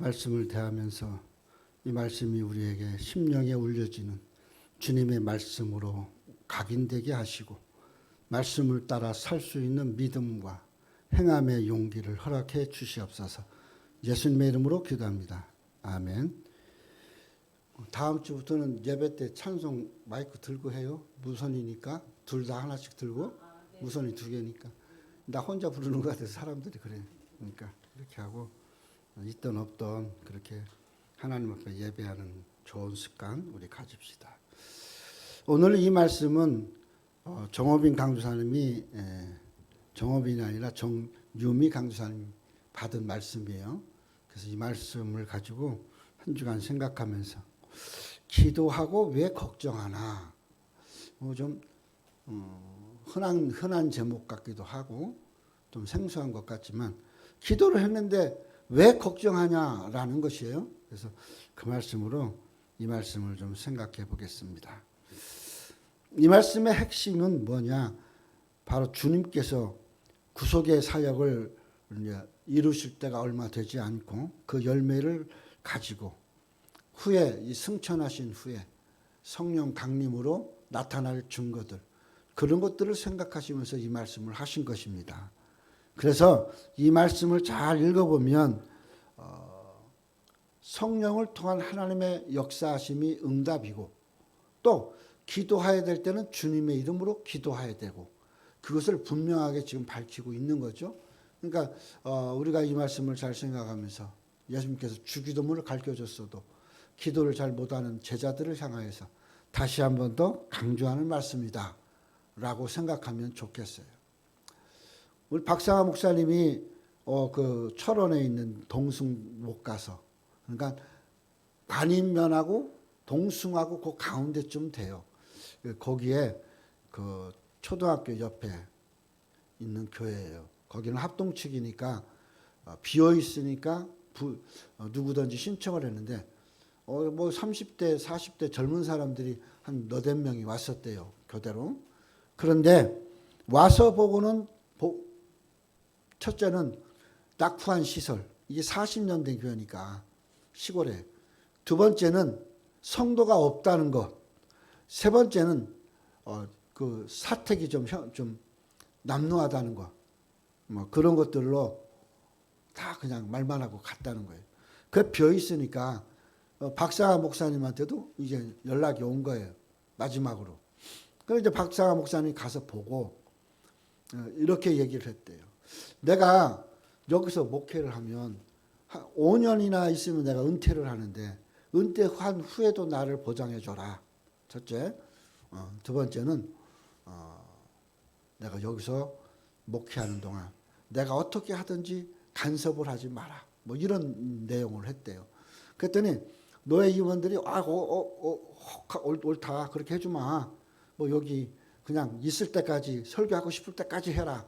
말씀을 대하면서 이 말씀이 우리에게 심령에 울려지는 주님의 말씀으로 각인되게 하시고 말씀을 따라 살 수 있는 믿음과 행함의 용기를 허락해 주시옵소서. 예수님의 이름으로 기도합니다. 아멘. 다음 주부터는 예배 때 찬송 마이크 들고 해요. 무선이니까 둘 다 하나씩 들고 무선이 두 개니까. 나 혼자 부르는 것 같아서 사람들이 그래요. 그러니까 이렇게 하고 있던 없던 그렇게 하나님 앞에 예배하는 좋은 습관 우리 가집시다. 오늘 이 말씀은 정호빈 강주사님이 정호빈이 아니라 정유미 강주사님이 받은 말씀이에요. 그래서 이 말씀을 가지고 한 주간 생각하면서 기도하고 왜 걱정하나 좀 흔한 제목 같기도 하고 좀 생소한 것 같지만 기도를 했는데 왜 걱정하냐라는 것이에요. 그래서 그 말씀으로 이 말씀을 좀 생각해 보겠습니다. 이 말씀의 핵심은 뭐냐? 바로 주님께서 구속의 사역을 이루실 때가 얼마 되지 않고 그 열매를 가지고 후에 이 승천하신 후에 성령 강림으로 나타날 증거들 그런 것들을 생각하시면서 이 말씀을 하신 것입니다. 그래서 이 말씀을 잘 읽어보면 성령을 통한 하나님의 역사하심이 응답이고 또 기도해야 될 때는 주님의 이름으로 기도해야 되고 그것을 분명하게 지금 밝히고 있는 거죠. 그러니까 우리가 이 말씀을 잘 생각하면서 예수님께서 주기도문을 가르쳐줬어도 기도를 잘 못하는 제자들을 향하여서 다시 한 번 더 강조하는 말씀이다 라고 생각하면 좋겠어요. 우리 박상하 목사님이 그 철원에 있는 동숭 못 가서 그러니까 관인면하고 동숭하고 그 가운데쯤 돼요. 거기에 그 초등학교 옆에 있는 교회예요. 거기는 합동측이니까 비어 있으니까 누구든지 신청을 했는데 뭐 30대 40대 젊은 사람들이 한 너댓 명이 왔었대요. 교대로. 그런데 와서 보고는 첫째는 낙후한 시설. 이게 40년 된 교회니까 시골에. 두 번째는 성도가 없다는 것. 세 번째는 그 사택이 좀 남루하다는 것. 뭐 그런 것들로 다 그냥 말만 하고 갔다는 거예요. 그 비어 있으니까 박상하 목사님한테도 이제 연락이 온 거예요. 마지막으로. 그래서 이제 박상하 목사님이 가서 보고 이렇게 얘기를 했대요. 내가 여기서 목회를 하면 5년이나 있으면 내가 은퇴를 하는데 은퇴한 후에도 나를 보장해 줘라. 첫째. 두 번째는 내가 여기서 목회하는 동안 내가 어떻게 하든지 간섭을 하지 마라. 뭐 이런 내용을 했대요. 그랬더니 노예 임원들이 옳다 그렇게 해주마. 뭐 여기 그냥 있을 때까지 설교하고 싶을 때까지 해라.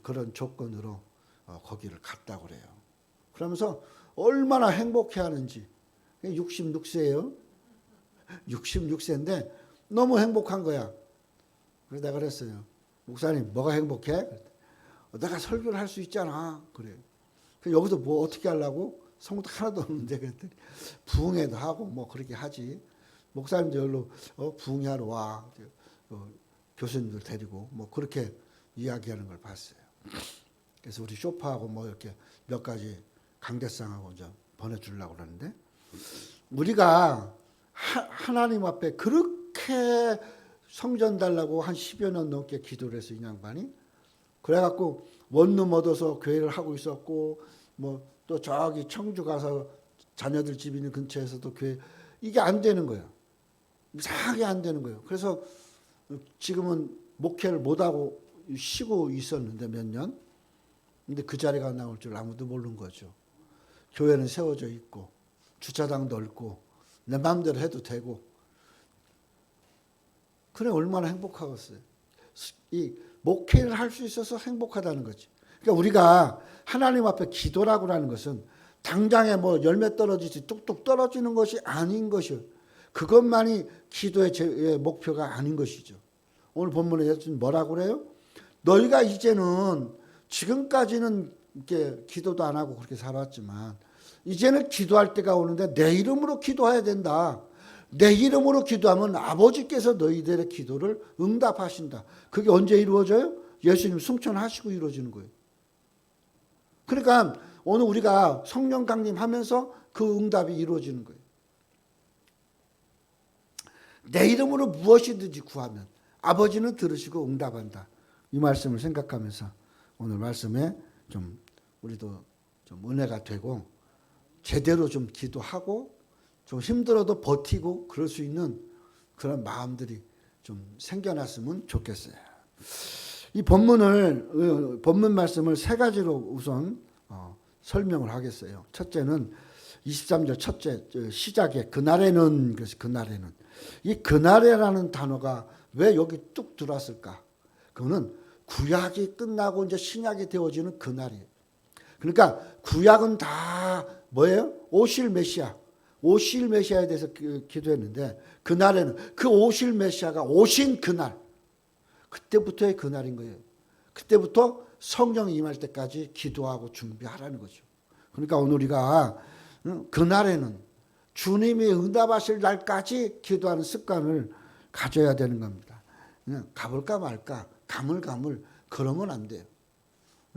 그런 조건으로 거기를 갔다고 그래요. 그러면서 얼마나 행복해하는지. 66세예요. 66세인데 너무 행복한 거야. 그래서 내가 그랬어요. 목사님 뭐가 행복해? 내가 설교를 할 수 있잖아. 그래요. 그래서 여기서 뭐 어떻게 하려고? 성도 하나도 없는데 그랬더니 부흥회도 하고 뭐 그렇게 하지. 목사님도 여기로 부흥회하러 와. 교수님들 데리고 뭐 그렇게 이야기하는 걸 봤어요. 그래서 우리 쇼파하고 뭐 이렇게 몇 가지 강대상하고 이제 보내주려고 그러는데 우리가 하나님 앞에 그렇게 성전 달라고 한 10여 년 넘게 기도를 해서 이 양반이 그래갖고 원룸 얻어서 교회를 하고 있었고 뭐 또 저기 청주 가서 자녀들 집 있는 근처에서도 교회 이게 안 되는 거예요. 이상하게 안 되는 거예요. 그래서 지금은 목회를 못하고 쉬고 있었는데 몇 년. 근데 그 자리가 나올 줄 아무도 모르는 거죠. 교회는 세워져 있고 주차장도 넓고 내 마음대로 해도 되고 그래 얼마나 행복하겠어요. 이 목회를 할 수 있어서 행복하다는 거지. 그러니까 우리가 하나님 앞에 기도라고 하는 것은 당장에 뭐 열매 떨어지지 뚝뚝 떨어지는 것이 아닌 것이요. 그것만이 기도의 목표가 아닌 것이죠. 오늘 본문에 예수님 뭐라고 그래요? 너희가 이제는 지금까지는 이렇게 기도도 안 하고 그렇게 살았지만 이제는 기도할 때가 오는데 내 이름으로 기도해야 된다. 내 이름으로 기도하면 아버지께서 너희들의 기도를 응답하신다. 그게 언제 이루어져요? 예수님 승천하시고 이루어지는 거예요. 그러니까 오늘 우리가 성령 강림하면서 그 응답이 이루어지는 거예요. 내 이름으로 무엇이든지 구하면 아버지는 들으시고 응답한다. 이 말씀을 생각하면서 오늘 말씀에 좀 우리도 좀 은혜가 되고 제대로 좀 기도하고 좀 힘들어도 버티고 그럴 수 있는 그런 마음들이 좀 생겨났으면 좋겠어요. 이 본문 말씀을 세 가지로 우선 설명을 하겠어요. 첫째는 23절 첫째 시작에 그날에는, 그래서 그날에는 이 그날에라는 단어가 왜 여기 뚝 들어왔을까? 그거는 구약이 끝나고 이제 신약이 되어지는 그날이에요. 그러니까 구약은 다 뭐예요? 오실 메시아에 대해서 기도했는데 그날에는 그 오실 메시아가 오신 그날, 그때부터의 그날인 거예요. 그때부터 성령이 임할 때까지 기도하고 준비하라는 거죠. 그러니까 오늘 우리가 그날에는 주님이 응답하실 날까지 기도하는 습관을 가져야 되는 겁니다. 그냥 가볼까 말까, 가물가물 그러면 안 돼요.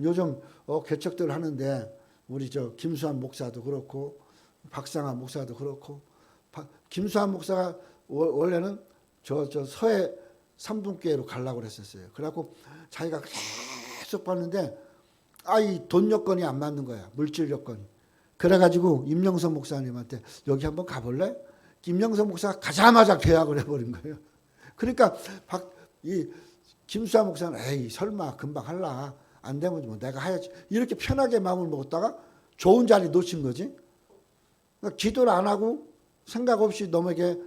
요즘 개척들 하는데 우리 김수환 목사도 그렇고 박상환 목사도 그렇고 김수환 목사가 원래는 저 서해 삼분교회로 가려고 그랬었어요. 그래갖고 자기가 계속 봤는데 이 돈 여건이 안 맞는 거야. 물질 여건이. 그래가지고 임영석 목사님한테 여기 한번 가볼래? 임영석 목사가 가자마자 계약을 해버린 거예요. 그러니까 이 김수환 목사는 에이 설마 금방 할라. 안 되면 뭐 내가 해야지. 이렇게 편하게 마음을 먹었다가 좋은 자리 놓친 거지. 그러니까 기도를 안 하고 생각 없이 넘에게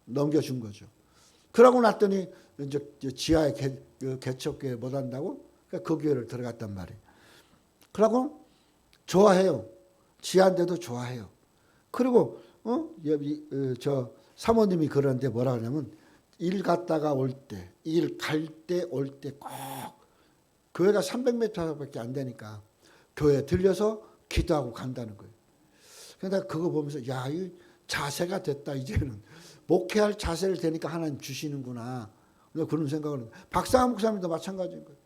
넘겨준 거죠. 그러고 났더니 이제 지하에 개척교회 못 한다고 그 교회를 들어갔단 말이에요. 그러고 좋아해요. 지하인데도 좋아해요. 그리고 저 사모님이 그러는데 뭐라 그러냐면 일 갔다가 올 때, 일 갈 때 올 때 꼭 교회가 300m밖에 안 되니까 교회 들려서 기도하고 간다는 거예요. 그러니까 그거 보면서 이 자세가 됐다. 이제는 목회할 자세를 되니까 하나님 주시는구나. 그런 생각을. 박상환 목사님도 마찬가지인 거예요.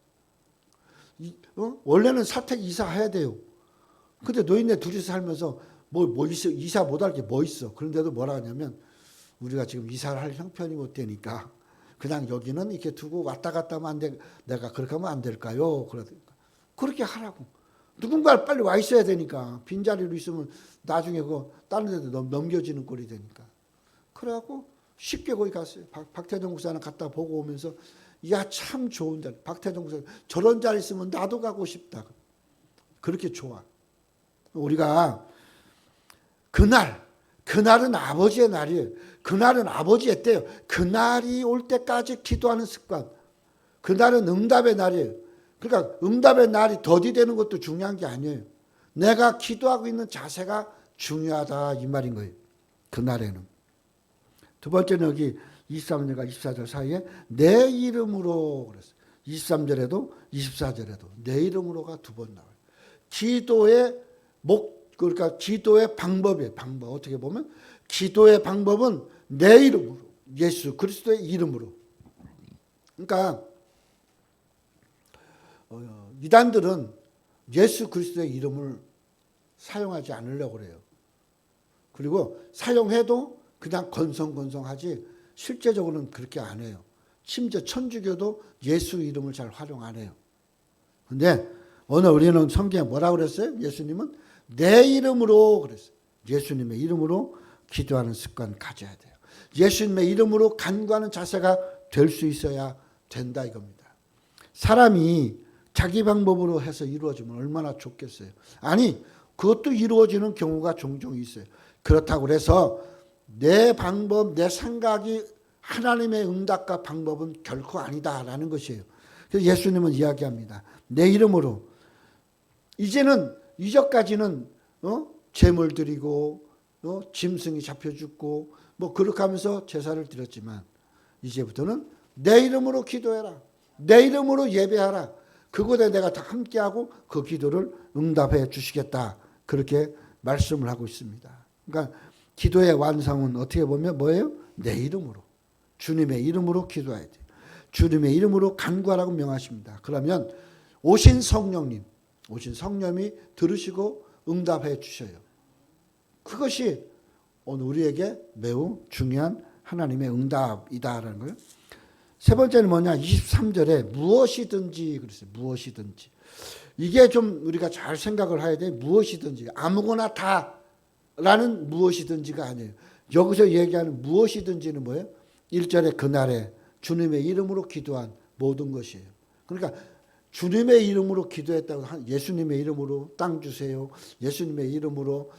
원래는 사택 이사해야 돼요. 근데 노인네 둘이서 살면서 뭐 있어, 이사 못할 게 뭐 있어. 그런데도 뭐라 하냐면 우리가 지금 이사를 할 형편이 못 되니까 그냥 여기는 이렇게 두고 왔다 갔다 하면 안 돼. 내가 그렇게 하면 안 될까요? 그러니까 그렇게 하라고. 누군가 빨리 와 있어야 되니까. 빈자리로 있으면 나중에 그거 다른 데도 넘겨지는 꼴이 되니까. 그래갖고 쉽게 거기 갔어요. 박태정 목사는 갔다 보고 오면서 참 좋은 자리. 박태정 목사 저런 자리 있으면 나도 가고 싶다. 그렇게 좋아. 우리가 그날은 아버지의 날이에요. 그날은 아버지의 때예요. 그날이 올 때까지 기도하는 습관. 그날은 응답의 날이에요. 그러니까 응답의 날이 더디되는 것도 중요한 게 아니에요. 내가 기도하고 있는 자세가 중요하다 이 말인 거예요. 그날에는. 두 번째는 여기 23절과 24절 사이에 내 이름으로 그랬어요. 23절에도 24절에도 내 이름으로가 두 번 나와요. 그러니까 기도의 방법이에요. 방법. 어떻게 보면 기도의 방법은 내 이름으로, 예수 그리스도의 이름으로. 그러니까 이단들은 예수 그리스도의 이름을 사용하지 않으려고 그래요. 그리고 사용해도 그냥 건성건성하지 실제적으로는 그렇게 안 해요. 심지어 천주교도 예수 이름을 잘 활용 안 해요. 근데 오늘 우리는 성경에 뭐라고 그랬어요? 예수님은 내 이름으로 그랬어요. 예수님의 이름으로 기도하는 습관 가져야 돼요. 예수님의 이름으로 간구하는 자세가 될 수 있어야 된다 이겁니다. 사람이 자기 방법으로 해서 이루어지면 얼마나 좋겠어요. 아니 그것도 이루어지는 경우가 종종 있어요. 그렇다고 해서 내 방법, 내 생각이 하나님의 응답과 방법은 결코 아니다라는 것이에요. 그래서 예수님은 이야기합니다. 내 이름으로. 이제는 이전까지는 제물 드리고 짐승이 잡혀 죽고 뭐 그렇게 하면서 제사를 드렸지만 이제부터는 내 이름으로 기도해라. 내 이름으로 예배하라. 그곳에 내가 다 함께하고 그 기도를 응답해 주시겠다. 그렇게 말씀을 하고 있습니다. 그러니까 기도의 완성은 어떻게 보면 뭐예요? 내 이름으로. 주님의 이름으로 기도해야 돼요. 주님의 이름으로 간구하라고 명하십니다. 그러면 오신 성령님이 들으시고 응답해 주셔요. 그것이 오늘 우리에게 매우 중요한 하나님의 응답이다라는 거예요. 세 번째는 뭐냐? 23절에 무엇이든지 그랬어요. 무엇이든지. 이게 좀 우리가 잘 생각을 해야 돼. 무엇이든지. 아무거나 다라는 무엇이든지가 아니에요. 여기서 얘기하는 무엇이든지는 뭐예요? 1절에 그날에 주님의 이름으로 기도한 모든 것이에요. 그러니까 주님의 이름으로 기도했다고 예수님의 이름으로 땅 주세요. 예수님의 이름으로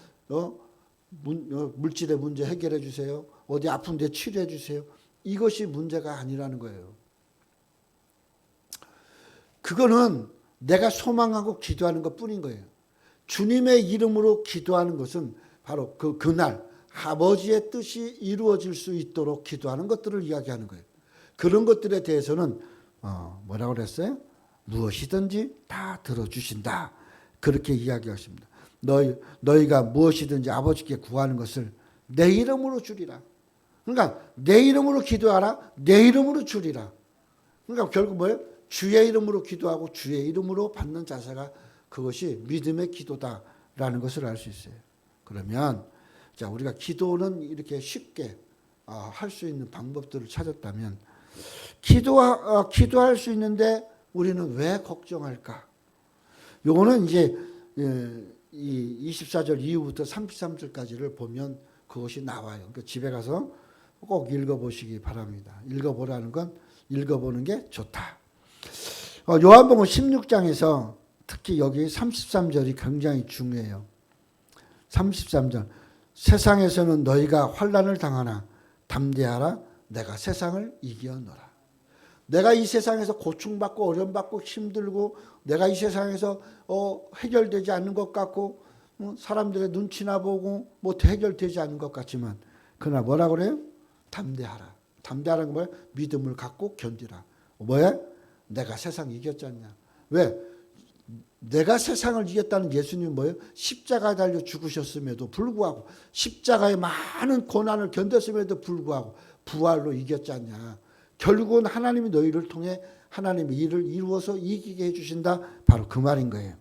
물질의 문제 해결해 주세요. 어디 아픈데 치료해 주세요. 이것이 문제가 아니라는 거예요. 그거는 내가 소망하고 기도하는 것뿐인 거예요. 주님의 이름으로 기도하는 것은 바로 그날 아버지의 뜻이 이루어질 수 있도록 기도하는 것들을 이야기하는 거예요. 그런 것들에 대해서는 뭐라고 그랬어요? 무엇이든지 다 들어주신다. 그렇게 이야기하십니다. 너희가 무엇이든지 아버지께 구하는 것을 내 이름으로 주리라. 그러니까 내 이름으로 기도하라. 내 이름으로 주리라. 그러니까 결국 뭐예요? 주의 이름으로 기도하고 주의 이름으로 받는 자세가 그것이 믿음의 기도다라는 것을 알 수 있어요. 그러면 자, 우리가 기도는 이렇게 쉽게 할 수 있는 방법들을 찾았다면 기도할 수 있는데 우리는 왜 걱정할까? 요거는 이제 이 24절 이후부터 33절까지를 보면 그것이 나와요. 그러니까 집에 가서 꼭 읽어보시기 바랍니다. 읽어보라는 건 읽어보는 게 좋다. 요한복음 16장에서 특히 여기 33절이 굉장히 중요해요. 33절 세상에서는 너희가 환난을 당하나 담대하라 내가 세상을 이겨노라. 내가 이 세상에서 고충받고 어려움받고 힘들고 내가 이 세상에서 해결되지 않는 것 같고 사람들의 눈치나 보고 뭐 해결되지 않는 것 같지만 그러나 뭐라 그래요? 담대하라. 담대하라는 건 뭐예요? 믿음을 갖고 견디라. 뭐야? 내가 세상 이겼잖냐. 왜? 내가 세상을 이겼다는 예수님은 뭐예요? 십자가에 달려 죽으셨음에도 불구하고 십자가의 많은 고난을 견뎠음에도 불구하고 부활로 이겼지 않냐. 결국은 하나님이 너희를 통해 하나님의 일을 이루어서 이기게 해주신다. 바로 그 말인 거예요.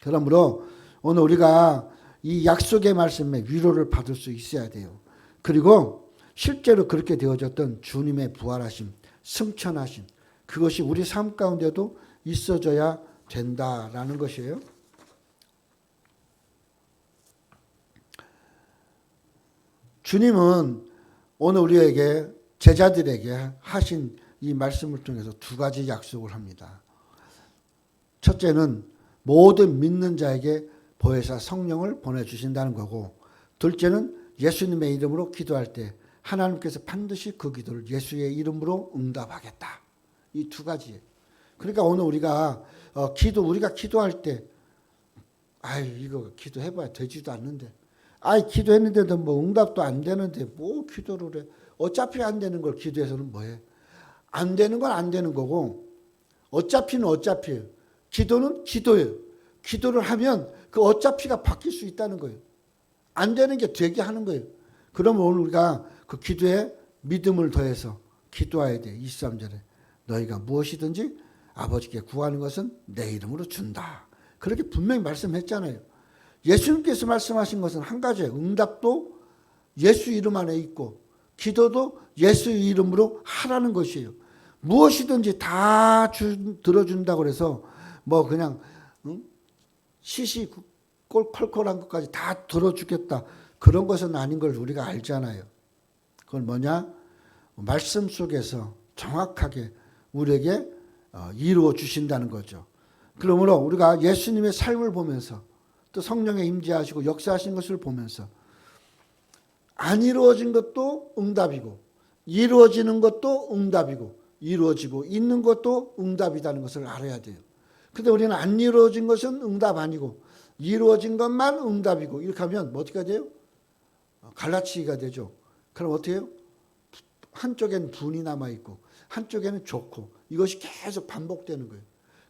그러므로 오늘 우리가 이 약속의 말씀에 위로를 받을 수 있어야 돼요. 그리고 실제로 그렇게 되어졌던 주님의 부활하심, 승천하심, 그것이 우리 삶 가운데도 있어져야 된다라는 것이에요. 주님은 오늘 우리에게 제자들에게 하신 이 말씀을 통해서 두 가지 약속을 합니다. 첫째는 모든 믿는 자에게 보혜사 성령을 보내주신다는 거고, 둘째는 예수님의 이름으로 기도할 때 하나님께서 반드시 그 기도를 예수의 이름으로 응답하겠다. 이 두 가지예요. 그러니까 오늘 우리가 기도할 때 이거 기도해봐야 되지도 않는데 기도했는데도 뭐 응답도 안 되는데 뭐 기도를 해. 어차피 안 되는 걸 기도해서는 뭐해? 안 되는 건 안 되는 거고 어차피는 어차피예요. 기도는 기도예요. 기도를 하면 그 어차피가 바뀔 수 있다는 거예요. 안 되는 게 되게 하는 거예요. 그러면 오늘 우리가 그 기도에 믿음을 더해서 기도해야 돼. 23절에 너희가 무엇이든지 아버지께 구하는 것은 내 이름으로 준다. 그렇게 분명히 말씀했잖아요. 예수님께서 말씀하신 것은 한 가지예요. 응답도 예수 이름 안에 있고 기도도 예수 이름으로 하라는 것이에요. 무엇이든지 다 들어준다고 해서 뭐 그냥 콜콜한 것까지 다 들어주겠다. 그런 것은 아닌 걸 우리가 알잖아요. 그건 뭐냐? 말씀 속에서 정확하게 우리에게 이루어 주신다는 거죠. 그러므로 우리가 예수님의 삶을 보면서 또 성령의 임재하시고 역사하신 것을 보면서 안 이루어진 것도 응답이고 이루어지는 것도 응답이고 이루어지고 있는 것도 응답이라는 것을 알아야 돼요. 근데 우리는 안 이루어진 것은 응답 아니고 이루어진 것만 응답이고 이렇게 하면 뭐 어떻게 돼요? 갈라치기가 되죠. 그럼 어떻게 해요? 한쪽에는 분이 남아있고 한쪽에는 좋고 이것이 계속 반복되는 거예요.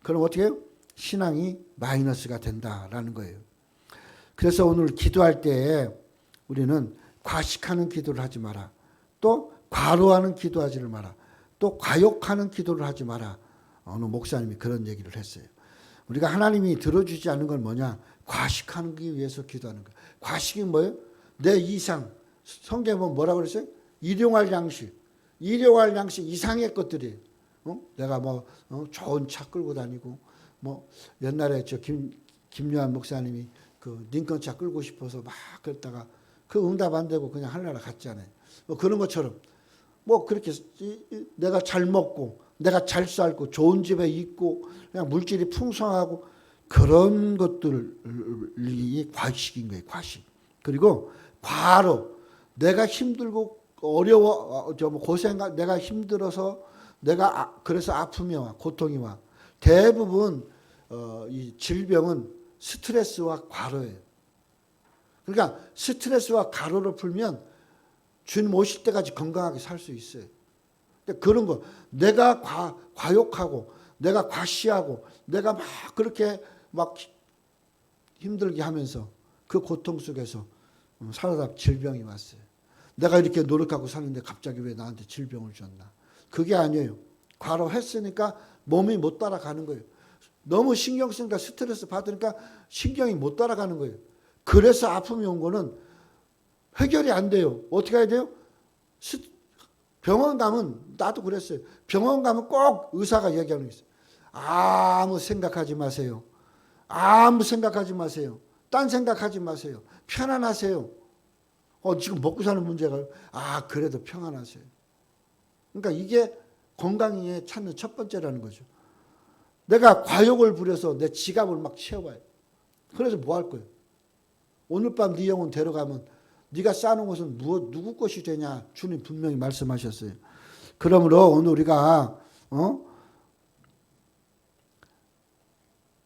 그럼 어떻게 해요? 신앙이 마이너스가 된다라는 거예요. 그래서 오늘 기도할 때 우리는 과식하는 기도를 하지 마라. 또 과로하는 기도하지를 마라. 또 과욕하는 기도를 하지 마라. 어느 목사님이 그런 얘기를 했어요. 우리가 하나님이 들어주지 않는 건 뭐냐? 과식하기 위해서 기도하는 거예요. 과식이 뭐예요? 내 이상. 성경에 보면 뭐라고 그랬어요? 일용할 양식. 일용할 양식 이상의 것들이에요. 내가 좋은 차 끌고 다니고 옛날에 김요한 목사님이 그 링컨 차 끌고 싶어서 막 그랬다가 그 응답 안 되고 그냥 하늘나라 갔잖아요. 그런 것처럼 그렇게 내가 잘 먹고 내가 잘 살고 좋은 집에 있고 그냥 물질이 풍성하고 그런 것들이 과식인 거예요. 과식. 그리고 과로 내가 힘들고 어려워 고생 내가 힘들어서 내가 그래서 아픔이 와 고통이 와. 대부분 이 질병은 스트레스와 과로예요. 그러니까 스트레스와 과로를 풀면 주님 오실 때까지 건강하게 살 수 있어요. 근데 그런 거 내가 과욕하고 내가 과시하고 내가 막 그렇게 막 힘들게 하면서 그 고통 속에서 살아다 질병이 왔어요. 내가 이렇게 노력하고 사는데 갑자기 왜 나한테 질병을 줬나? 그게 아니에요. 과로했으니까 몸이 못 따라가는 거예요. 너무 신경 쓰니까 스트레스 받으니까 신경이 못 따라가는 거예요. 그래서 아픔이 온 거는 해결이 안 돼요. 어떻게 해야 돼요? 병원 가면 나도 그랬어요. 병원 가면 꼭 의사가 얘기하는 게 있어요. 아무 생각하지 마세요. 아무 생각하지 마세요. 딴 생각하지 마세요. 편안하세요. 지금 먹고 사는 문제가 그래도 평안하세요. 그러니까 이게 건강에 찾는 첫 번째라는 거죠. 내가 과욕을 부려서 내 지갑을 막 채워봐요. 그래서 뭐 할 거예요? 오늘 밤 네 영혼 데려가면 네가 쌓아놓은 것은 누구 것이 되냐? 주님 분명히 말씀하셨어요. 그러므로 오늘 우리가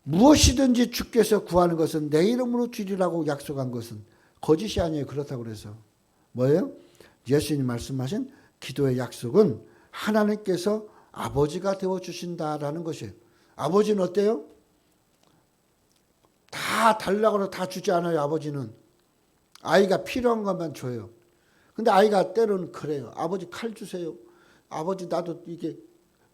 무엇이든지 주께서 구하는 것은 내 이름으로 주리라고 약속한 것은 거짓이 아니에요. 그렇다고 그래서 뭐예요? 예수님 말씀하신 기도의 약속은 하나님께서 아버지가 되어주신다라는 것이에요. 아버지는 어때요? 다 달라고 해도 다 주지 않아요. 아버지는 아이가 필요한 것만 줘요. 근데 아이가 때로는 그래요. 아버지 칼 주세요. 아버지 나도 이게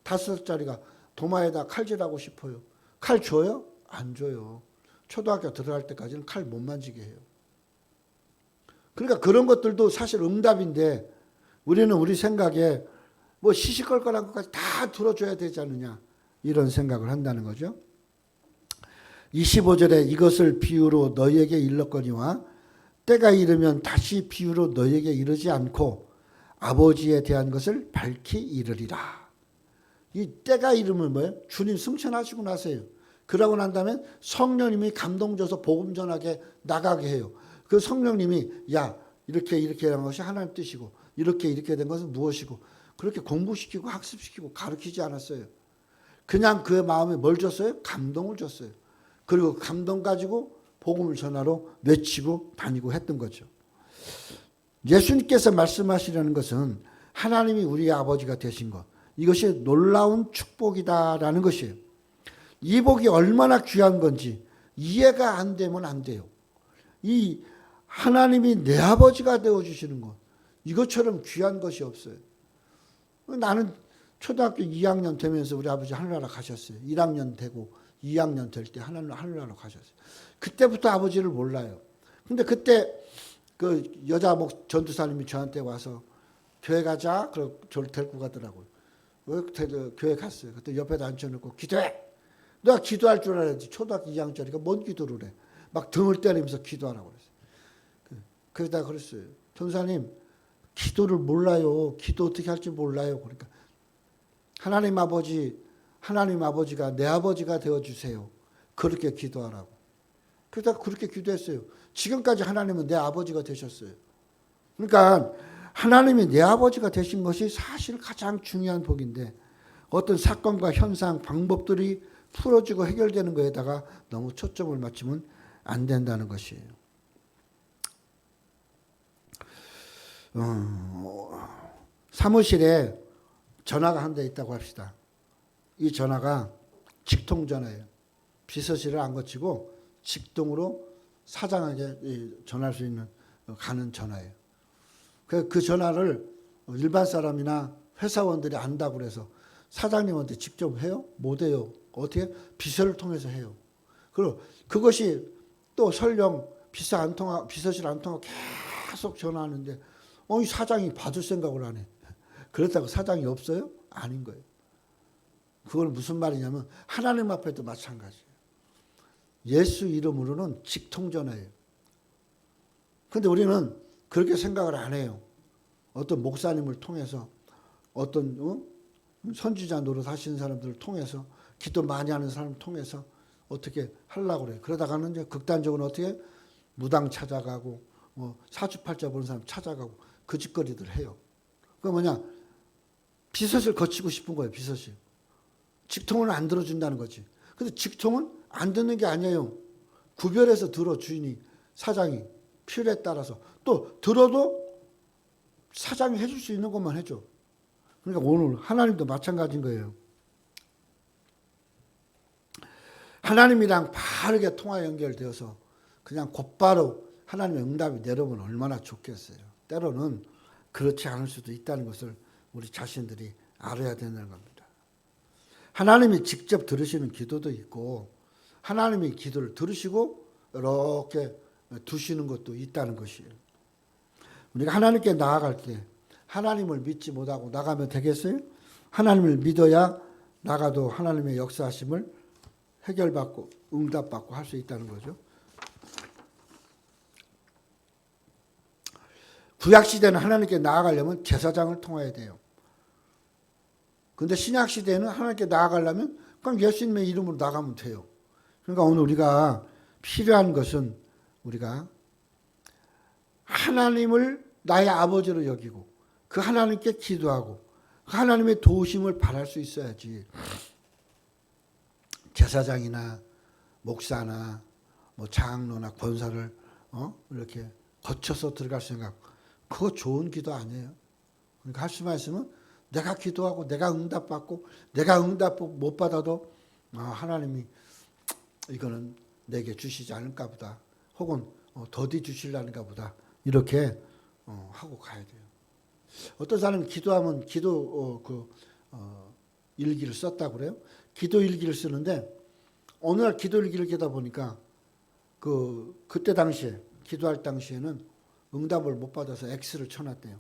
5살짜리가 도마에다 칼질하고 싶어요. 칼 줘요? 안 줘요. 초등학교 들어갈 때까지는 칼 못 만지게 해요. 그러니까 그런 것들도 사실 응답인데 우리는 우리 생각에 시시콜콜한 것까지 다 들어줘야 되지 않느냐 이런 생각을 한다는 거죠. 25절에 이것을 비유로 너희에게 일렀거니와 때가 이르면 다시 비유로 너희에게 이르지 않고 아버지에 대한 것을 밝히 이르리라. 이 때가 이르면 뭐예요? 주님 승천하시고 나서요. 그러고 난 다음에 성령님이 감동 줘서 복음 전하게 나가게 해요. 그 성령님이 이렇게 한 것이 하나님 뜻이고 이렇게 된 것은 무엇이고 그렇게 공부시키고 학습시키고 가르치지 않았어요. 그냥 그의 마음에 뭘 줬어요? 감동을 줬어요. 그리고 감동 가지고 복음을 전하러 외치고 다니고 했던 거죠. 예수님께서 말씀하시려는 것은 하나님이 우리의 아버지가 되신 것. 이것이 놀라운 축복이다라는 것이에요. 이 복이 얼마나 귀한 건지 이해가 안 되면 안 돼요. 이 하나님이 내 아버지가 되어주시는 것. 이것처럼 귀한 것이 없어요. 나는 초등학교 2학년 되면서 우리 아버지 하늘나라 가셨어요. 1학년 되고 2학년 될 때 하늘나라 가셨어요. 그때부터 아버지를 몰라요. 근데 그때 그 여자 전도사님이 저한테 와서 교회 가자. 그러고 저를 데리고 가더라고요. 교회 갔어요. 그때 옆에다 앉혀놓고 기도해. 내가 기도할 줄 알았지. 초등학교 2학년짜리가 뭔 기도를 해. 막 등을 때리면서 기도하라고 그랬어요. 그러다 그랬어요. 전도사님 기도를 몰라요. 기도 어떻게 할지 몰라요. 그러니까 하나님 아버지가 내 아버지가 되어주세요. 그렇게 기도하라고. 그러다 그렇게 기도했어요. 지금까지 하나님은 내 아버지가 되셨어요. 그러니까 하나님이 내 아버지가 되신 것이 사실 가장 중요한 복인데 어떤 사건과 현상, 방법들이 풀어지고 해결되는 것에다가 너무 초점을 맞추면 안 된다는 것이에요. 사무실에 전화가 한 대 있다고 합시다. 이 전화가 직통전화예요. 비서실을 안 거치고 직통으로 사장에게 전할 수 있는 가는 전화예요. 그 전화를 일반 사람이나 회사원들이 안다고 그래서 사장님한테 직접 해요? 못 해요. 어떻게? 비서를 통해서 해요. 그리고 그것이 또 설령 비서실 안 통하고 계속 전화하는데 이 사장이 받을 생각을 안 해. 그렇다고 사장이 없어요? 아닌 거예요. 그건 무슨 말이냐면 하나님 앞에도 마찬가지예요. 예수 이름으로는 직통전화예요. 근데 우리는 그렇게 생각을 안 해요. 어떤 목사님을 통해서 어떤 선지자 노릇 하시는 사람들을 통해서 기도 많이 하는 사람을 통해서 어떻게 하려고 그래요. 그러다가는 이제 극단적으로 어떻게 무당 찾아가고 사주팔자 보는 사람 찾아가고 그 짓거리들 해요. 그 뭐냐 비서실 거치고 싶은 거예요. 비서실. 직통은 안 들어준다는 거지. 근데 직통은 안 듣는 게 아니에요. 구별해서 들어 주인이 사장이 필요에 따라서 또 들어도 사장이 해줄 수 있는 것만 해줘. 그러니까 오늘 하나님도 마찬가지인 거예요. 하나님이랑 바르게 통화 연결되어서 그냥 곧바로 하나님의 응답이 내려오면 얼마나 좋겠어요. 때로는 그렇지 않을 수도 있다는 것을 우리 자신들이 알아야 된다는 겁니다. 하나님이 직접 들으시는 기도도 있고 하나님이 기도를 들으시고 이렇게 두시는 것도 있다는 것이에요. 우리가 하나님께 나아갈 때 하나님을 믿지 못하고 나가면 되겠어요? 하나님을 믿어야 나가도 하나님의 역사하심을 해결받고 응답받고 할 수 있다는 거죠. 구약시대는 하나님께 나아가려면 제사장을 통해야 돼요. 근데 신약시대는 하나님께 나아가려면 그냥 예수님의 이름으로 나가면 돼요. 그러니까 오늘 우리가 필요한 것은 우리가 하나님을 나의 아버지로 여기고 그 하나님께 기도하고 그 하나님의 도우심을 바랄 수 있어야지. 제사장이나 목사나 장로나 권사를 이렇게 거쳐서 들어갈 생각, 그거 좋은 기도 아니에요. 그러니까 할 수만 있으면 내가 기도하고 내가 응답받고 내가 응답 못 받아도 하나님이 이거는 내게 주시지 않을까 보다. 혹은 더디 주실라는가 보다. 이렇게 하고 가야 돼요. 어떤 사람이 기도하면 기도 일기를 썼다고 그래요. 기도 일기를 쓰는데 어느 날 기도 일기를 쓰다 보니까 그때 당시에 기도할 당시에는 응답을 못 받아서 X를 쳐놨대요.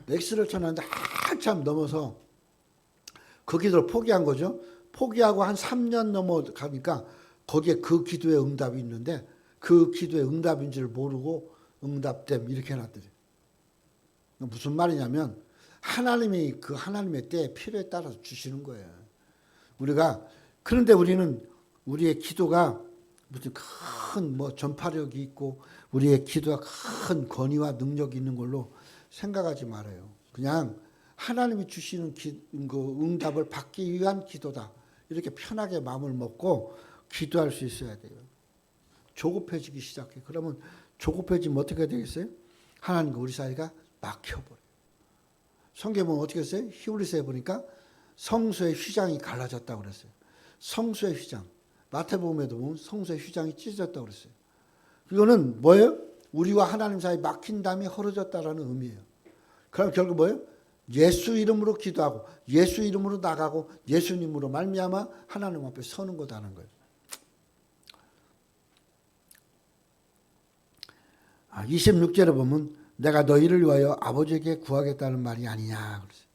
X를 쳐놨는데 한참 넘어서 그 기도를 포기한 거죠. 포기하고 한 3년 넘어가니까 거기에 그 기도의 응답이 있는데 그 기도의 응답인 줄 모르고 응답됨 이렇게 해놨더래요. 무슨 말이냐면 하나님이 그 하나님의 때에 필요에 따라서 주시는 거예요. 그런데 우리는 우리의 기도가 무슨 큰 전파력이 있고 우리의 기도가 큰 권위와 능력이 있는 걸로 생각하지 말아요. 그냥 하나님이 주시는 응답을 받기 위한 기도다. 이렇게 편하게 마음을 먹고 기도할 수 있어야 돼요. 조급해지기 시작해. 그러면 조급해지면 어떻게 되겠어요? 하나님과 우리 사이가 막혀버려요. 성경에 보면 어떻게 했어요? 히브리서에 보니까 성소의 휘장이 갈라졌다고 그랬어요. 성소의 휘장. 마태복음에도 보면 성소의 휘장이 찢어졌다고 그랬어요. 이거는 뭐예요? 우리와 하나님 사이 막힌 담이 헐어졌다라는 의미예요. 그럼 결국 뭐예요? 예수 이름으로 기도하고 예수 이름으로 나가고 예수님으로 말미암아 하나님 앞에 서는 거다는 거예요. 26절에 보면 내가 너희를 위하여 아버지에게 구하겠다는 말이 아니냐 그랬어요.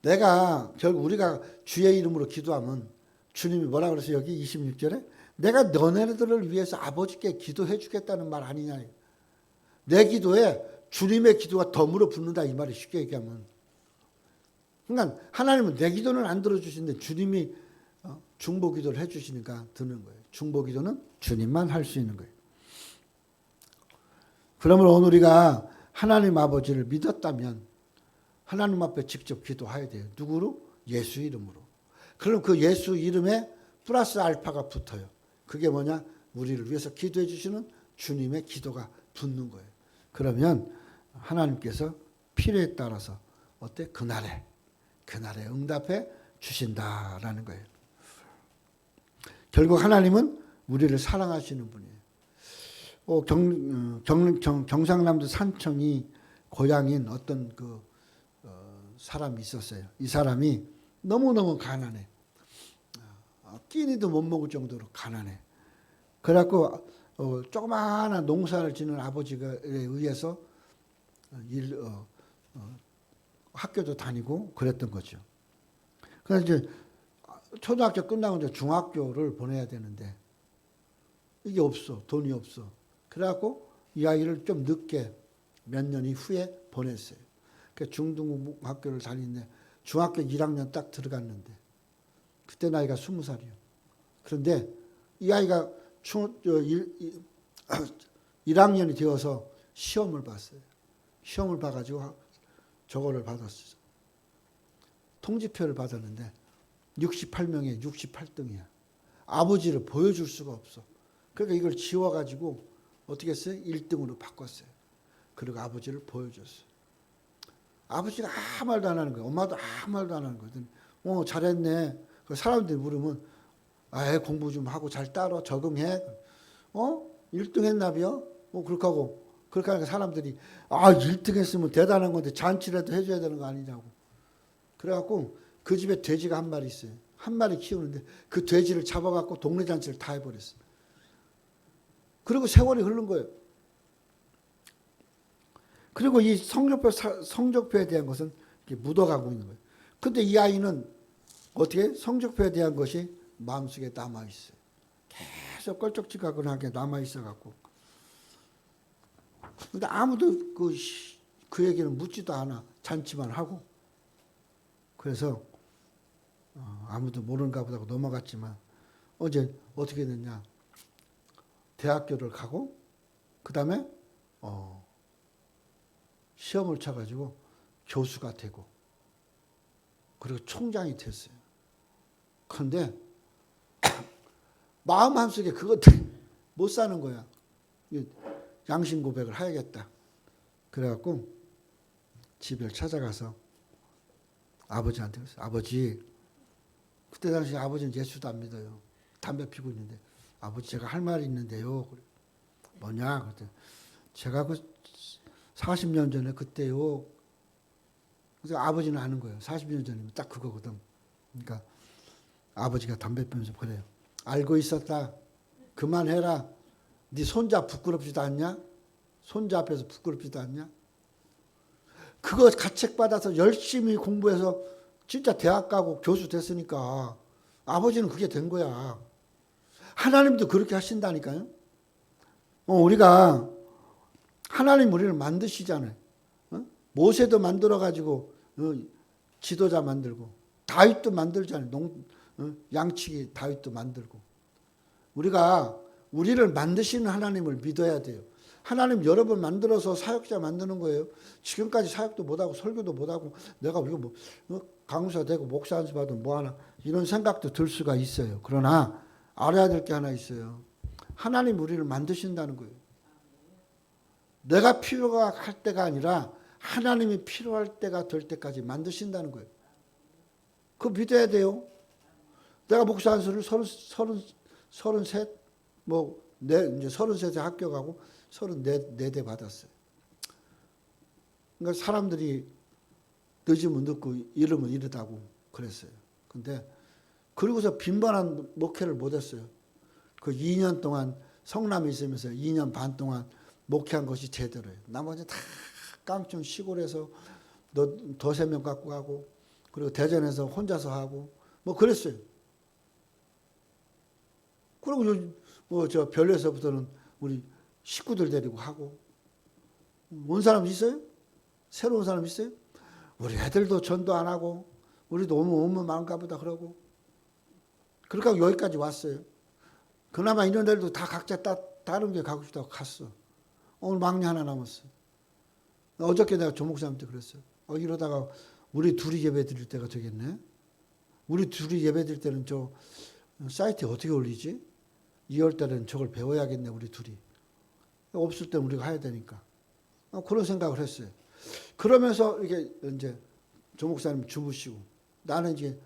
내가 결국 우리가 주의 이름으로 기도하면 주님이 뭐라 그랬어요? 여기 26절에 내가 너네들을 위해서 아버지께 기도해 주겠다는 말 아니냐. 내 기도에 주님의 기도가 덤으로 붙는다 이 말이 쉽게 얘기하면. 그러니까 하나님은 내 기도는 안 들어주시는데 주님이 중보 기도를 해 주시니까 드는 거예요. 중보 기도는 주님만 할 수 있는 거예요. 그러면 오늘 우리가 하나님 아버지를 믿었다면 하나님 앞에 직접 기도해야 돼요. 누구로? 예수 이름으로. 그럼 그 예수 이름에 플러스 알파가 붙어요. 그게 뭐냐? 우리를 위해서 기도해 주시는 주님의 기도가 붙는 거예요. 그러면 하나님께서 필요에 따라서 어때? 그날에 응답해 주신다라는 거예요. 결국 하나님은 우리를 사랑하시는 분이에요. 경상남도 산청이 고향인 어떤 사람이 있었어요. 이 사람이 너무너무 가난해. 끼니도 못 먹을 정도로 가난해. 그래갖고 조그마한 농사를 짓는 아버지에 의해서 학교도 다니고 그랬던 거죠. 그래서 이제 초등학교 끝나고 이제 중학교를 보내야 되는데 이게 없어. 돈이 없어. 그래갖고 이 아이를 좀 늦게 몇 년 이후에 보냈어요. 그 중등학교를 다니는데 중학교 1학년 딱 들어갔는데 그때 나이가 20살이요. 그런데 이 아이가 1학년이 되어서 시험을 봤어요. 시험을 봐가지고 저거를 받았어요. 통지표를 받았는데 68명에 68등이야. 아버지를 보여줄 수가 없어. 그러니까 이걸 지워가지고 어떻게 했어요? 1등으로 바꿨어요. 그리고 아버지를 보여줬어요. 아버지가 아무 말도 안 하는 거예요. 엄마도 아무 말도 안 하는 거예요. 잘했네. 사람들이 물으면 공부 좀 하고 잘 따라 적응해. 1등 했나비요? 그렇게 하고 그렇게 하니까 사람들이 1등 했으면 대단한 건데 잔치라도 해줘야 되는 거 아니냐고. 그래갖고 그 집에 돼지가 한 마리 있어요. 한 마리 키우는데 그 돼지를 잡아갖고 동네 잔치를 다 해버렸어요. 그리고 세월이 흐른 거예요. 그리고 이 성적표에 대한 것은 묻어가고 있는 거예요. 근데 이 아이는 어떻게 성적표에 대한 것이 마음속에 남아있어요. 계속 껄쩍지근하게 남아있어갖고. 근데 아무도 그 얘기는 묻지도 않아. 잔치만 하고. 그래서 아무도 모르는가 보다 하고 넘어갔지만 어제 어떻게 됐냐. 대학교를 가고 그 다음에 시험을 쳐가지고 교수가 되고 그리고 총장이 됐어요. 그런데 마음 한속에 그것들이 못 사는 거야. 양심 고백을 해야겠다. 그래갖고 집을 찾아가서 아버지한테 그랬어요. 아버지, 그때 당시 아버지는 예수도 안 믿어요. 담배 피고 있는데 아버지 제가 할 말이 있는데요. 뭐냐? 그랬더니 제가 40년 전에 그때요. 그래서 아버지는 아는 거예요. 40년 전이면 딱 그거거든. 그러니까 아버지가 담배 피면서 그래요. 알고 있었다. 그만해라. 네 손자 부끄럽지도 않냐? 손자 앞에서 부끄럽지도 않냐? 그거 가책받아서 열심히 공부해서 진짜 대학 가고 교수 됐으니까 아버지는 그게 된 거야. 하나님도 그렇게 하신다니까요. 우리가 하나님 우리를 만드시잖아요. 모세도 만들어가지고 지도자 만들고 다윗도 만들잖아요. 양치기 다윗도 만들고. 우리가 우리를 만드시는 하나님을 믿어야 돼요. 하나님 여러 번 만들어서 사역자 만드는 거예요. 지금까지 사역도 못하고 설교도 못하고 내가 이거 강사 되고 목사 안수 받으면 뭐하나 이런 생각도 들 수가 있어요. 그러나 알아야 될 게 하나 있어요. 하나님 우리를 만드신다는 거예요. 내가 필요할 때가 아니라 하나님이 필요할 때가 될 때까지 만드신다는 거예요. 그거 믿어야 돼요. 내가 목사 안수를 33, 이제 33에 합격하고 34대 받았어요. 그러니까 사람들이 늦으면 늦고 이르면 이르다고 그랬어요. 근데 그러고서 빈번한 목회를 못했어요. 그 2년 동안 성남에 있으면서 2년 반 동안 목회한 것이 제대로예요. 나머지 다 깡촌 시골에서 더세 명 갖고 가고 그리고 대전에서 혼자서 하고 뭐 그랬어요. 그리고 저 별에서부터는 우리 식구들 데리고 하고 온 사람 있어요? 새로운 사람 있어요? 우리 애들도 전도 안 하고 우리도 오면 많은가 보다 그러고 그러니까 여기까지 왔어요. 그나마 이런 애들도 다 각자 다른 게 가고 싶다고 갔어. 오늘 막내 하나 남았어. 어저께 내가 조 목사님한테 그랬어요. 이러다가 우리 둘이 예배 드릴 때가 되겠네. 우리 둘이 예배 드릴 때는 저 사이트에 어떻게 올리지? 2월 달에는 저걸 배워야겠네 우리 둘이. 없을 때 우리가 해야 되니까. 그런 생각을 했어요. 그러면서 이게 이제 조 목사님 주무시고 나는 이제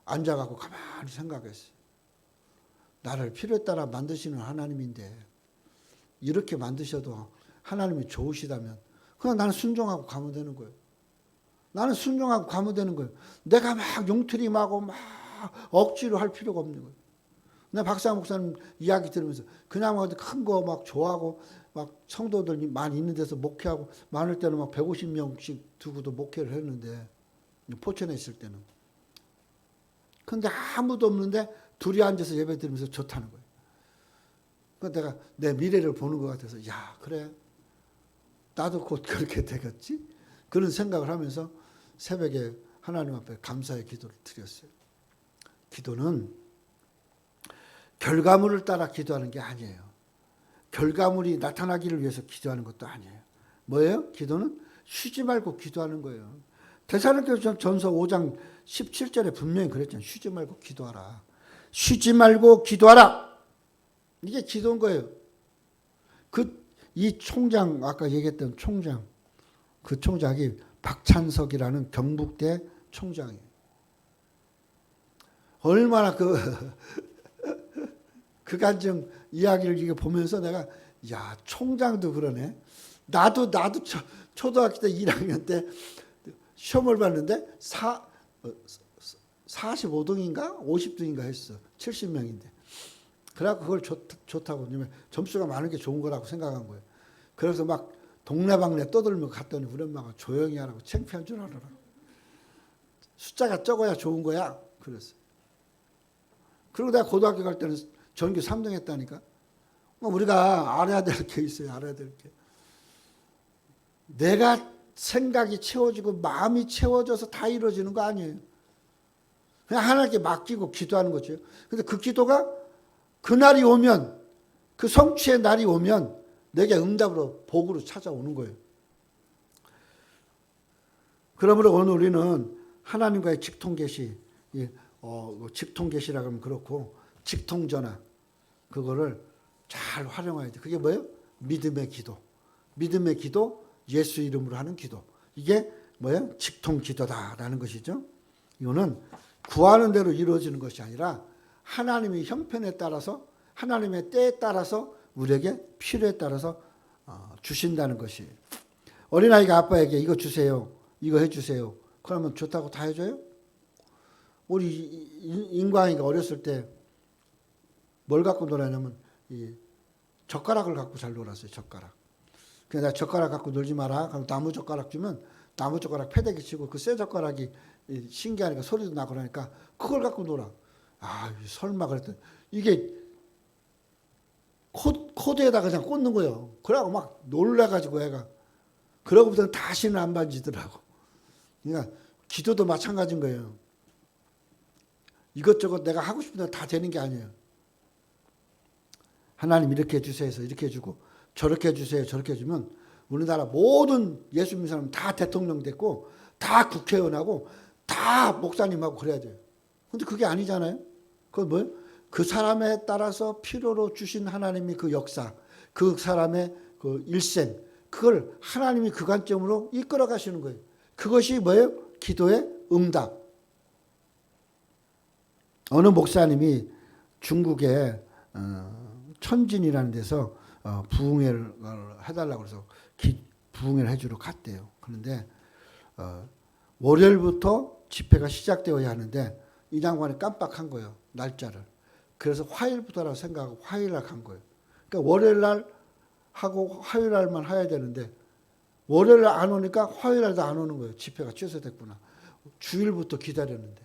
앉아갖고 가만히 생각했어요. 나를 필요에 따라 만드시는 하나님인데 이렇게 만드셔도 하나님이 좋으시다면 그냥 나는 순종하고 가면 되는 거예요. 나는 순종하고 가면 되는 거예요. 내가 막 용트림하고 막 억지로 할 필요가 없는 거예요. 나 박사 목사님 이야기 들으면서 그냥 큰 거 막 좋아하고 막 성도들 많이 있는 데서 목회하고 많을 때는 막 150명씩 두고도 목회를 했는데 포천에 있을 때는. 근데 아무도 없는데 둘이 앉아서 예배 드리면서 좋다는 거예요. 그러니까 내가 내 미래를 보는 것 같아서 야 그래 나도 곧 그렇게 되겠지? 그런 생각을 하면서 새벽에 하나님 앞에 감사의 기도를 드렸어요. 기도는 결과물을 따라 기도하는 게 아니에요. 결과물이 나타나기를 위해서 기도하는 것도 아니에요. 뭐예요? 기도는 쉬지 말고 기도하는 거예요. 데살로니가 전서 5장 17절에 분명히 그랬잖아요. 쉬지 말고 기도하라. 쉬지 말고 기도하라. 이게 기도인 거예요. 이 총장, 아까 얘기했던 총장, 그 총장이 박찬석이라는 경북대 총장이에요. 얼마나 그 간증 이야기를 이게 보면서 내가 야 총장도 그러네. 나도 초등학교 때 1학년 때 시험을 봤는데 45등인가 50등인가 했어. 70명인데. 그래갖고 그걸 좋다고 점수가 많은 게 좋은 거라고 생각한 거예요. 그래서 막 동네방네 떠들며 갔더니 우리 엄마가 조용히 하라고 창피한 줄 알아라. 숫자가 적어야 좋은 거야. 그랬어요. 그리고 내가 고등학교 갈 때는 전교 3등 했다니까. 우리가 알아야 될 게 있어요. 알아야 될 게. 내가 생각이 채워지고 마음이 채워져서 다 이루어지는 거 아니에요. 그냥 하나님께 맡기고 기도하는 거죠. 근데 그 기도가 그날이 오면 그 성취의 날이 오면 내게 응답으로 복으로 찾아오는 거예요. 그러므로 오늘 우리는 하나님과의 직통계시, 직통계시라고 하면 그렇고 직통전화 그거를 잘 활용해야 돼. 그게 뭐예요? 믿음의 기도. 믿음의 기도, 예수 이름으로 하는 기도. 이게 뭐예요? 직통기도다라는 것이죠. 이거는 구하는 대로 이루어지는 것이 아니라 하나님의 형편에 따라서 하나님의 때에 따라서 우리에게 필요에 따라서 주신다는 것이. 어린아이가 아빠에게 이거 주세요. 이거 해주세요. 그러면 좋다고 다 해줘요? 우리 인광이가 어렸을 때 뭘 갖고 놀았냐면 이 젓가락을 갖고 잘 놀았어요. 젓가락. 그래서 내가 젓가락 갖고 놀지 마라. 그럼 나무 젓가락 주면 나무 젓가락 패대기 치고 그 쇠 젓가락이 신기하니까 소리도 나고 그러니까 그걸 갖고 놀아. 아 설마 그랬더니 이게 코드에다 그냥 꽂는 거예요. 그러고 막 놀라가지고 애가. 그러고부터는 다시는 안 만지더라고. 그러니까 기도도 마찬가지인 거예요. 이것저것 내가 하고 싶은 대로 다 되는 게 아니에요. 하나님 이렇게 해주세요 해서 이렇게 해주고 저렇게 해주세요 저렇게 해주면 우리나라 모든 예수 믿는 사람은 다 대통령 됐고 다 국회의원하고 다 목사님하고 그래야 돼요. 근데 그게 아니잖아요. 그건 뭐예요? 그 사람에 따라서 필요로 주신 하나님이 그 역사, 그 사람의 그 일생, 그걸 하나님이 그 관점으로 이끌어 가시는 거예요. 그것이 뭐예요? 기도의 응답. 어느 목사님이 중국에 천진이라는 데서 부흥회를 해달라고 해서 부흥회를 해주러 갔대요. 그런데 월요일부터 집회가 시작되어야 하는데 이 장관이 깜빡한 거예요. 날짜를. 그래서 화요일부터라고 생각하고 화요일날 간 거예요. 그러니까 월요일날 하고 화요일날만 해야 되는데 월요일날 안 오니까 화요일날도 안 오는 거예요. 집회가 취소됐구나. 주일부터 기다렸는데.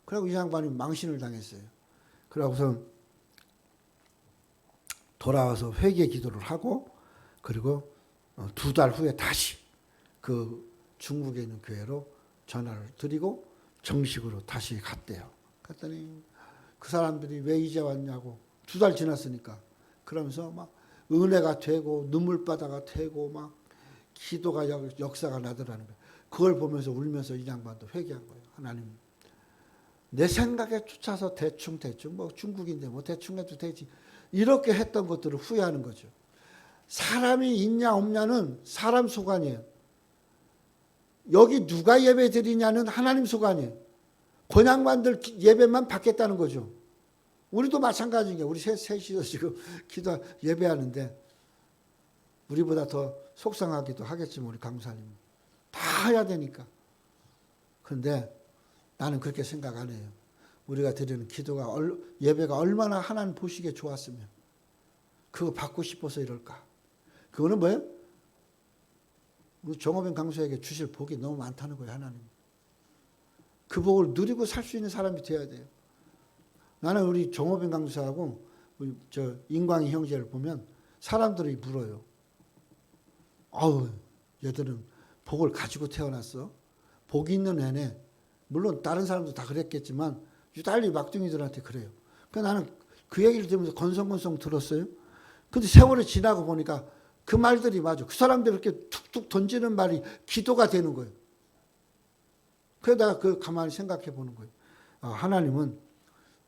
그리고 이 장관이 망신을 당했어요. 그러고서 돌아와서 회개 기도를 하고 그리고 2달 후에 다시 그 중국에 있는 교회로 전화를 드리고 정식으로 다시 갔대요. 갔더니 그 사람들이 왜 이제 왔냐고 2달 지났으니까 그러면서 막 은혜가 되고 눈물바다가 되고 막 기도가 역사가 나더라는 거예요. 그걸 보면서 울면서 이 양반도 회개한 거예요. 하나님 내 생각에 쫓아서 대충 뭐 중국인데 뭐 대충 해도 되지 이렇게 했던 것들을 후회하는 거죠. 사람이 있냐 없냐는 사람 소관이에요. 여기 누가 예배 드리냐는 하나님 소관이에요. 권양만들 예배만 받겠다는 거죠. 우리도 마찬가지인 게 우리 셋이서 지금 예배하는데 우리보다 더 속상하기도 하겠지만 우리 강사님 다 해야 되니까. 그런데 나는 그렇게 생각 안 해요. 우리가 드리는 기도가 예배가 얼마나 하나님 보시기에 좋았으면 그거 받고 싶어서 이럴까. 그거는 뭐예요? 우리 정호빈 강수에게 주실 복이 너무 많다는 거예요. 하나님. 그 복을 누리고 살 수 있는 사람이 되어야 돼요. 나는 우리 정호빈 강수하고 우리 인광이 형제를 보면 사람들이 물어요. 아우 얘들은 복을 가지고 태어났어. 복이 있는 애네. 물론 다른 사람도 다 그랬겠지만 유달리 막둥이들한테 그래요. 그러니까 나는 그 얘기를 들으면서 건성건성 들었어요. 근데 세월이 지나고 보니까 그 말들이 맞아. 그 사람들이 이렇게 툭툭 던지는 말이 기도가 되는 거예요. 그래서 내가 그 가만히 생각해 보는 거예요. 하나님은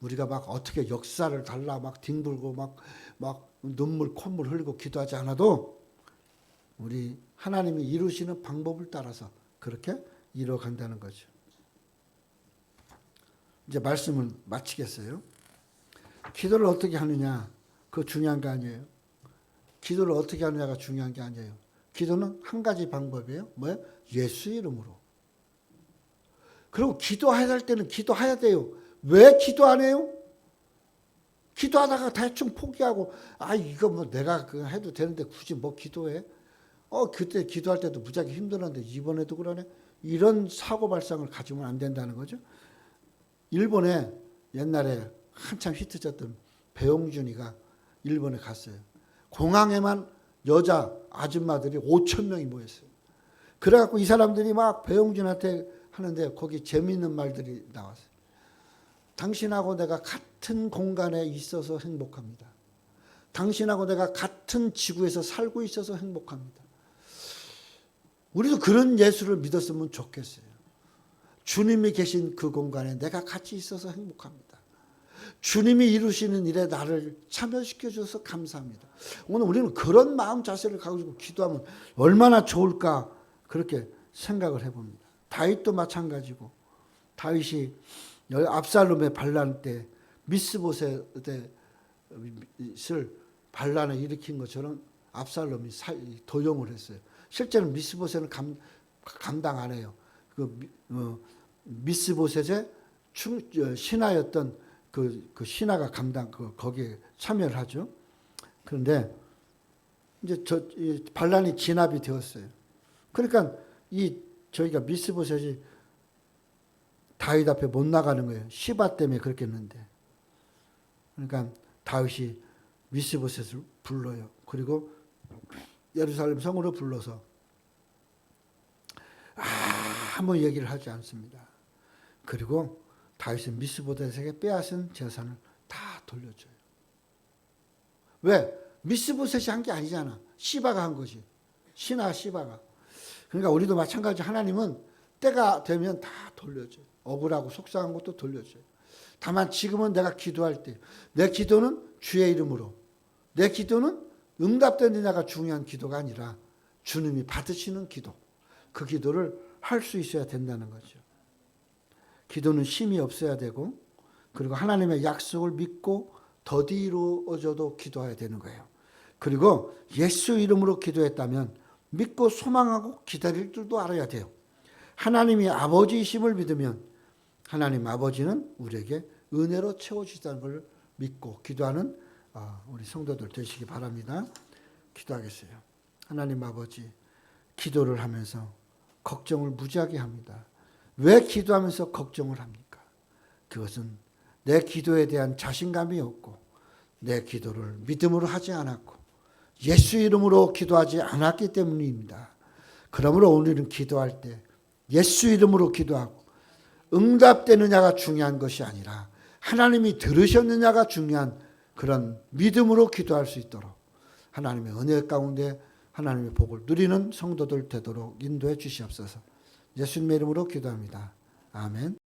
우리가 막 어떻게 역사를 달라 막 뒹굴고 막 눈물 콧물 흘리고 기도하지 않아도 우리 하나님이 이루시는 방법을 따라서 그렇게 이루어간다는 거죠. 이제 말씀을 마치겠어요. 기도를 어떻게 하느냐 그거 중요한 게 아니에요. 기도를 어떻게 하느냐가 중요한 게 아니에요. 기도는 한 가지 방법이에요. 뭐예요? 예수 이름으로. 그리고 기도해야 할 때는 기도해야 돼요. 왜 기도 안 해요? 기도하다가 대충 포기하고 이거 뭐 내가 그거 해도 되는데 굳이 뭐 기도해? 그때 기도할 때도 무지하게 힘들었는데 이번에도 그러네? 이런 사고발상을 가지면 안 된다는 거죠. 일본에 옛날에 한참 히트쳤던 배용준이가 일본에 갔어요. 공항에만 여자 아줌마들이 5,000명이 모였어요. 그래갖고 이 사람들이 막 배용준한테 하는데 거기 재미있는 말들이 나왔어요. 당신하고 내가 같은 공간에 있어서 행복합니다. 당신하고 내가 같은 지구에서 살고 있어서 행복합니다. 우리도 그런 예수를 믿었으면 좋겠어요. 주님이 계신 그 공간에 내가 같이 있어서 행복합니다. 주님이 이루시는 일에 나를 참여시켜 주셔서 감사합니다. 오늘 우리는 그런 마음 자세를 가지고 기도하면 얼마나 좋을까 그렇게 생각을 해봅니다. 다윗도 마찬가지고 다윗이 압살롬의 반란 때 미스보셋을 반란을 일으킨 것처럼 압살롬이 도용을 했어요. 실제로 미스보셋은 감당 안 해요. 미스보셋의 신하였던 그 신하가 거기에 참여를 하죠. 그런데 이제 반란이 진압이 되었어요. 그러니까 저희가 미스보셋이 다윗 앞에 못 나가는 거예요. 시바 때문에 그렇게 했는데. 그러니까 다윗이 미스보셋을 불러요. 그리고 예루살렘 성으로 불러서 아무 얘기를 하지 않습니다. 그리고 다윗은 미스보셋에게 빼앗은 재산을 다 돌려줘요. 왜? 미스보셋이 한 게 아니잖아. 시바가 한 거지. 신하 시바가. 그러니까 우리도 마찬가지. 하나님은 때가 되면 다 돌려줘요. 억울하고 속상한 것도 돌려줘요. 다만 지금은 내가 기도할 때 내 기도는 주의 이름으로, 내 기도는 응답되느냐가 중요한 기도가 아니라 주님이 받으시는 기도, 그 기도를 할 수 있어야 된다는 거죠. 기도는 심이 없어야 되고, 그리고 하나님의 약속을 믿고 더디 이루어져도 기도해야 되는 거예요. 그리고 예수 이름으로 기도했다면 믿고 소망하고 기다릴 줄도 알아야 돼요. 하나님이 아버지이심을 믿으면 하나님 아버지는 우리에게 은혜로 채워주시다는 걸 믿고 기도하는 우리 성도들 되시기 바랍니다. 기도하겠어요. 하나님 아버지, 기도를 하면서 걱정을 무지하게 합니다. 왜 기도하면서 걱정을 합니까? 그것은 내 기도에 대한 자신감이 없고 내 기도를 믿음으로 하지 않았고 예수 이름으로 기도하지 않았기 때문입니다. 그러므로 오늘은 기도할 때 예수 이름으로 기도하고 응답되느냐가 중요한 것이 아니라 하나님이 들으셨느냐가 중요한 그런 믿음으로 기도할 수 있도록 하나님의 은혜 가운데 하나님의 복을 누리는 성도들 되도록 인도해 주시옵소서. 예수님의 이름으로 기도합니다. 아멘.